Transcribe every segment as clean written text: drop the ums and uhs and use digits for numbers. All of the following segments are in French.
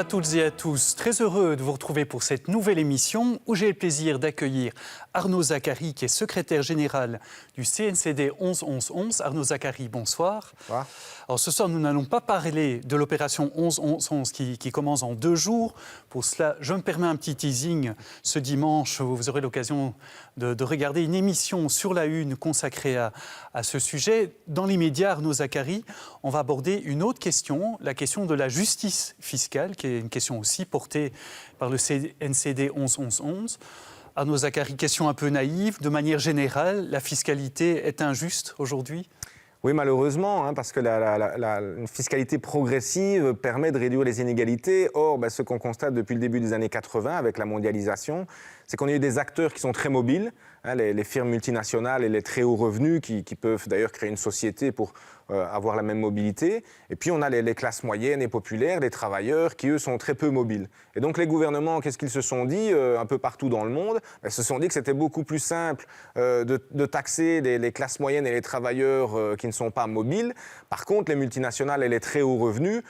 toutes et à tous, très heureux de vous retrouver pour cette nouvelle émission où j'ai le plaisir d'accueillir Arnaud Zacharie qui est secrétaire général du CNCD 11-11-11. Arnaud Zacharie, bonsoir. Bonsoir. Alors ce soir, nous n'allons pas parler de l'opération 11-11-11 qui commence en 2 jours. Pour cela, je me permets un petit teasing. Ce dimanche, vous aurez l'occasion de regarder une émission sur la Une consacrée à ce sujet. Dans l'immédiat, Arnaud Zacharie, on va aborder une autre question, la question de la justice fiscale, qui est une question aussi portée par le CNCD 11-11-11. Arnaud Zacharie, question un peu naïve. De manière générale, la fiscalité est injuste aujourd'hui ? Oui, malheureusement, parce que une fiscalité progressive permet de réduire les inégalités. Or, ce qu'on constate depuis le début des années 80 avec la mondialisation, c'est qu'on a eu des acteurs qui sont très mobiles, les firmes multinationales et les très hauts revenus qui peuvent d'ailleurs créer une société pour avoir la même mobilité. Et puis on a les classes moyennes et populaires, les travailleurs qui eux sont très peu mobiles. Et donc les gouvernements, qu'est-ce qu'ils se sont dit un peu partout dans le monde? Ils se sont dit que c'était beaucoup plus simple de taxer les classes moyennes et les travailleurs qui ne sont pas mobiles. Par contre, les multinationales et les très hauts revenus,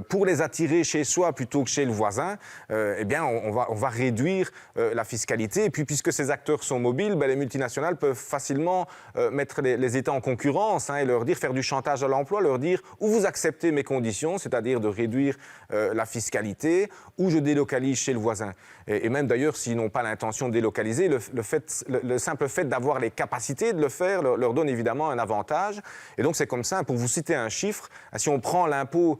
pour les attirer chez soi plutôt que chez le voisin, on va réduire la fiscalité. Et puis puisque ces acteurs sont mobiles, les multinationales peuvent facilement mettre les États en concurrence et leur dire, faire du chantage à l'emploi, leur dire ou vous acceptez mes conditions, c'est-à-dire de réduire la fiscalité, ou je délocalise chez le voisin. Et même d'ailleurs, s'ils n'ont pas l'intention de délocaliser, le simple fait d'avoir les capacités de le faire leur donne évidemment un avantage. Et donc c'est comme ça, pour vous citer un chiffre, si on prend l'impôt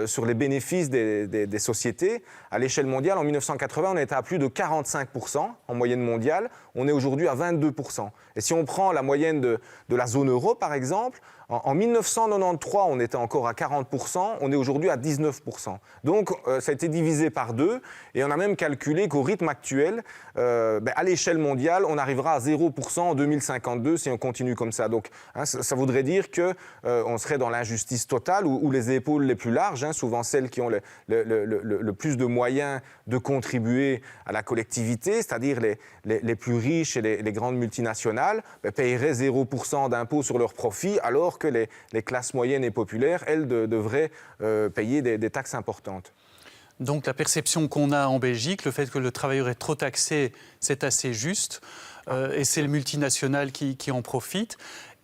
sur les bénéfices des sociétés, à l'échelle mondiale, en 1980, on était à plus de 45% en moyenne mondiale, on est aujourd'hui à 22%. Et si on prend la moyenne de la zone euro, par exemple, en 1993, on était encore à 40%, on est aujourd'hui à 19%. Donc, ça a été divisé par 2, et on a même calculé qu'au rythme actuel, à l'échelle mondiale, on arrivera à 0% en 2052 si on continue comme ça. Donc, ça voudrait dire qu'on serait dans l'injustice totale, où les épaules les plus larges, souvent celles qui ont le plus de moyens de contribuer à la collectivité, c'est-à-dire les plus riches et les grandes multinationales, paieraient 0% d'impôts sur leurs profits, alors que les classes moyennes et populaires, elles, devraient payer des taxes importantes. Donc la perception qu'on a en Belgique, le fait que le travailleur est trop taxé, c'est assez juste, et c'est les multinationales qui en profitent.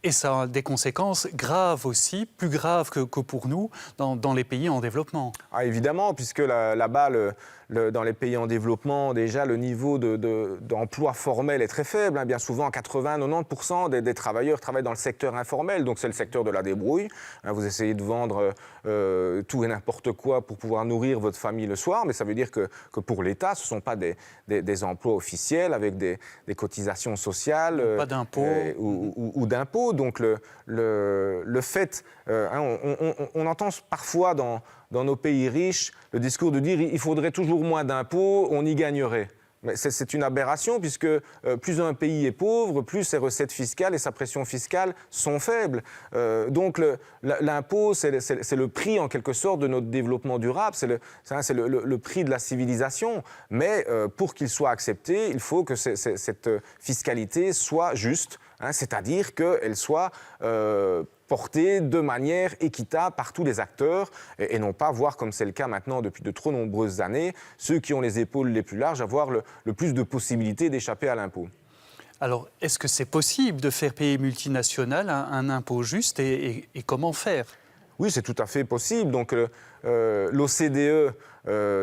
Et ça a des conséquences graves aussi, plus graves que pour nous, dans les pays en développement. Évidemment, puisque là-bas, dans les pays en développement, déjà, le niveau d'emploi formel est très faible. Bien souvent, 80-90% des travailleurs travaillent dans le secteur informel, donc c'est le secteur de la débrouille. Vous essayez de vendre tout et n'importe quoi pour pouvoir nourrir votre famille le soir, mais ça veut dire que pour l'État, ce ne sont pas des emplois officiels avec des cotisations sociales. Pas d'impôts. Ou d'impôts. Donc le fait, on entend parfois dans nos pays riches le discours de dire il faudrait toujours moins d'impôts, on y gagnerait. Mais c'est une aberration puisque plus un pays est pauvre, plus ses recettes fiscales et sa pression fiscale sont faibles. Donc l'impôt, c'est le prix en quelque sorte de notre développement durable, c'est le prix de la civilisation. Mais pour qu'il soit accepté, il faut que cette fiscalité soit juste, c'est-à-dire qu'elle soit portée de manière équitable par tous les acteurs et non pas voir, comme c'est le cas maintenant depuis de trop nombreuses années, ceux qui ont les épaules les plus larges avoir le plus de possibilités d'échapper à l'impôt. Alors, est-ce que c'est possible de faire payer multinationales un impôt juste et comment faire ? Oui, c'est tout à fait possible. Donc, l'OCDE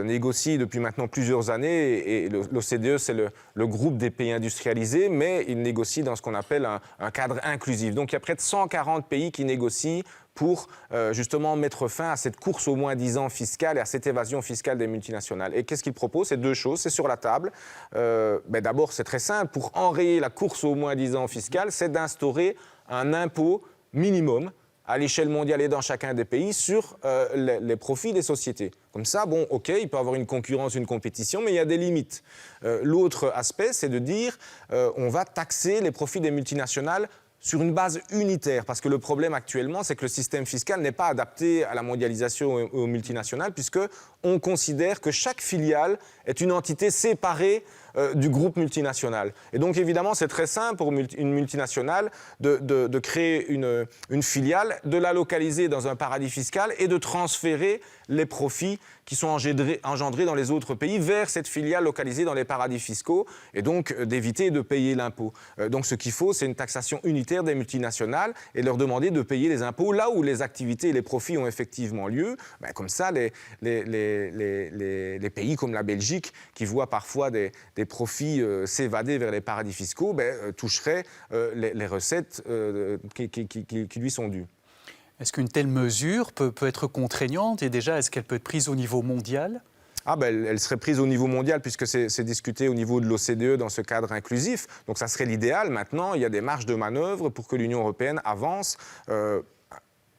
négocie depuis maintenant plusieurs années et l'OCDE, c'est le groupe des pays industrialisés, mais il négocie dans ce qu'on appelle un cadre inclusif. Donc, il y a près de 140 pays qui négocient pour justement mettre fin à cette course au moins-disant fiscale et à cette évasion fiscale des multinationales. Et qu'est-ce qu'il propose? C'est 2 choses, c'est sur la table. D'abord, c'est très simple. Pour enrayer la course au moins-disant fiscale, c'est d'instaurer un impôt minimum à l'échelle mondiale et dans chacun des pays sur les profits des sociétés. Comme ça, il peut y avoir une concurrence, une compétition, mais il y a des limites. L'autre aspect, c'est de dire on va taxer les profits des multinationales sur une base unitaire, parce que le problème actuellement, c'est que le système fiscal n'est pas adapté à la mondialisation et aux multinationales, puisqu'on considère que chaque filiale est une entité séparée du groupe multinational. Et donc évidemment, c'est très simple pour une multinationale de créer une filiale, de la localiser dans un paradis fiscal et de transférer les profits qui sont engendrés dans les autres pays vers cette filiale localisée dans les paradis fiscaux et donc d'éviter de payer l'impôt. Donc ce qu'il faut, c'est une taxation unitaire des multinationales et leur demander de payer les impôts là où les activités et les profits ont effectivement lieu. Ben, comme ça, les pays comme la Belgique, qui voient parfois des profits s'évader vers les paradis fiscaux, toucheraient les recettes qui lui sont dues. Est-ce qu'une telle mesure peut être contraignante et déjà, est-ce qu'elle peut être prise au niveau mondial ? Elle serait prise au niveau mondial puisque c'est discuté au niveau de l'OCDE dans ce cadre inclusif. Donc ça serait l'idéal. Maintenant, il y a des marges de manœuvre pour que l'Union européenne avance.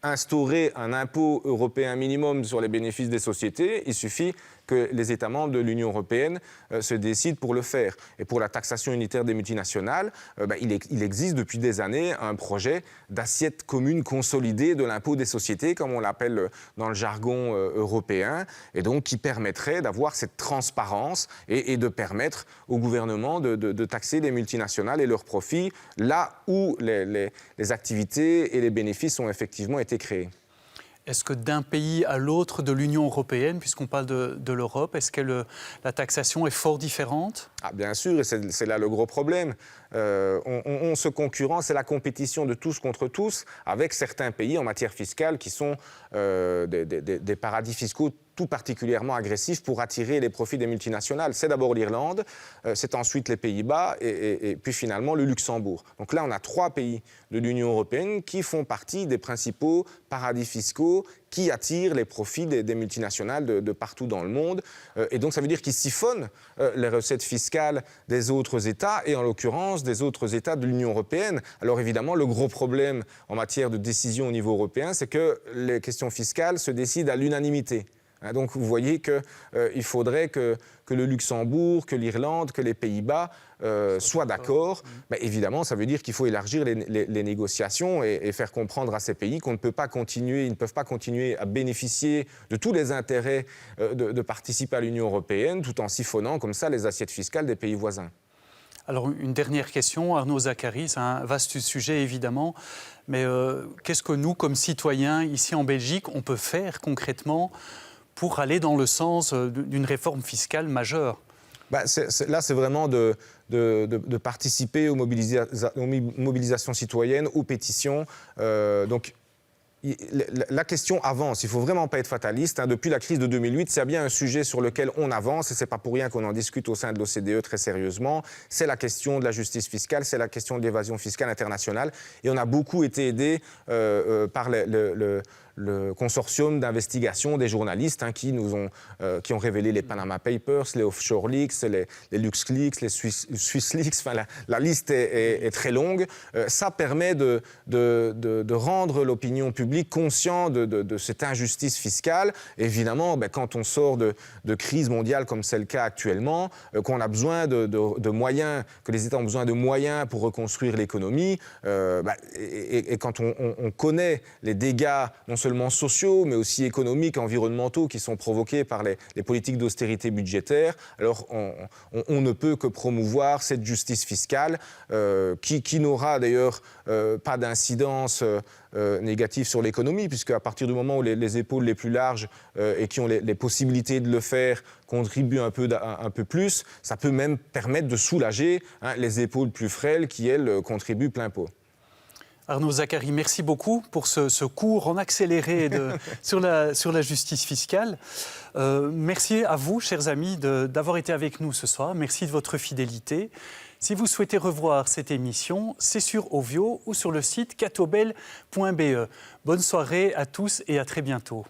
Instaurer un impôt européen minimum sur les bénéfices des sociétés, il suffit que les États membres de l'Union européenne se décident pour le faire. Et pour la taxation unitaire des multinationales, il existe depuis des années un projet d'assiette commune consolidée de l'impôt des sociétés, comme on l'appelle dans le jargon européen, et donc qui permettrait d'avoir cette transparence et de permettre au gouvernement de taxer les multinationales et leurs profits là où les activités et les bénéfices ont effectivement été créés. Est-ce que d'un pays à l'autre de l'Union européenne, puisqu'on parle de l'Europe, est-ce que la taxation est fort différente ? Bien sûr, et c'est là le gros problème. On se concurrence, c'est la compétition de tous contre tous avec certains pays en matière fiscale qui sont des paradis fiscaux tout particulièrement agressifs pour attirer les profits des multinationales. C'est d'abord l'Irlande, c'est ensuite les Pays-Bas et puis finalement le Luxembourg. Donc là, on a 3 pays de l'Union européenne qui font partie des principaux paradis fiscaux qui attirent les profits des multinationales de partout dans le monde. Et donc ça veut dire qu'ils siphonnent les recettes fiscales des autres États et en l'occurrence des autres États de l'Union européenne. Alors évidemment, le gros problème en matière de décision au niveau européen, c'est que les questions fiscales se décident à l'unanimité. Donc vous voyez qu'il faudrait que le Luxembourg, que l'Irlande, que les Pays-Bas soient d'accord. Mais évidemment, ça veut dire qu'il faut élargir les négociations et faire comprendre à ces pays qu'on ne peut pas continuer, ils ne peuvent pas continuer à bénéficier de tous les intérêts de participer à l'Union européenne tout en siphonnant comme ça les assiettes fiscales des pays voisins. Alors, une dernière question, Arnaud Zacharie, c'est un vaste sujet évidemment, mais qu'est-ce que nous, comme citoyens ici en Belgique, on peut faire concrètement pour aller dans le sens d'une réforme fiscale majeure ? Là, c'est vraiment de participer aux mobilisations citoyennes, aux pétitions. Donc, la question avance, il ne faut vraiment pas être fataliste. Depuis la crise de 2008, c'est bien un sujet sur lequel on avance et ce n'est pas pour rien qu'on en discute au sein de l'OCDE très sérieusement. C'est la question de la justice fiscale, c'est la question de l'évasion fiscale internationale. Et on a beaucoup été aidés par le consortium d'investigation des journalistes qui ont révélé les Panama Papers, les Offshore Leaks, les LuxLeaks, les Swiss Leaks. Enfin, la liste est très longue. Ça permet de rendre l'opinion publique conscient de cette injustice fiscale. Évidemment, quand on sort de crise mondiale comme c'est le cas actuellement, qu'on a besoin de moyens, que les États ont besoin de moyens pour reconstruire l'économie, et quand on connaît les dégâts non seulement sociaux, mais aussi économiques, environnementaux qui sont provoqués par les politiques d'austérité budgétaire, alors on ne peut que promouvoir cette justice fiscale qui n'aura d'ailleurs pas d'incidence négative sur l'économie, puisque à partir du moment où les épaules les plus larges et qui ont les possibilités de le faire contribuent un peu plus, ça peut même permettre de soulager les épaules plus frêles qui, elles, contribuent plein pot. Arnaud Zacharie, merci beaucoup pour ce cours en accéléré sur la justice fiscale. Merci à vous, chers amis, d'avoir été avec nous ce soir. Merci de votre fidélité. Si vous souhaitez revoir cette émission, c'est sur Ovio ou sur le site catobel.be. Bonne soirée à tous et à très bientôt.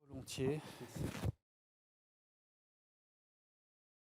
Volontiers.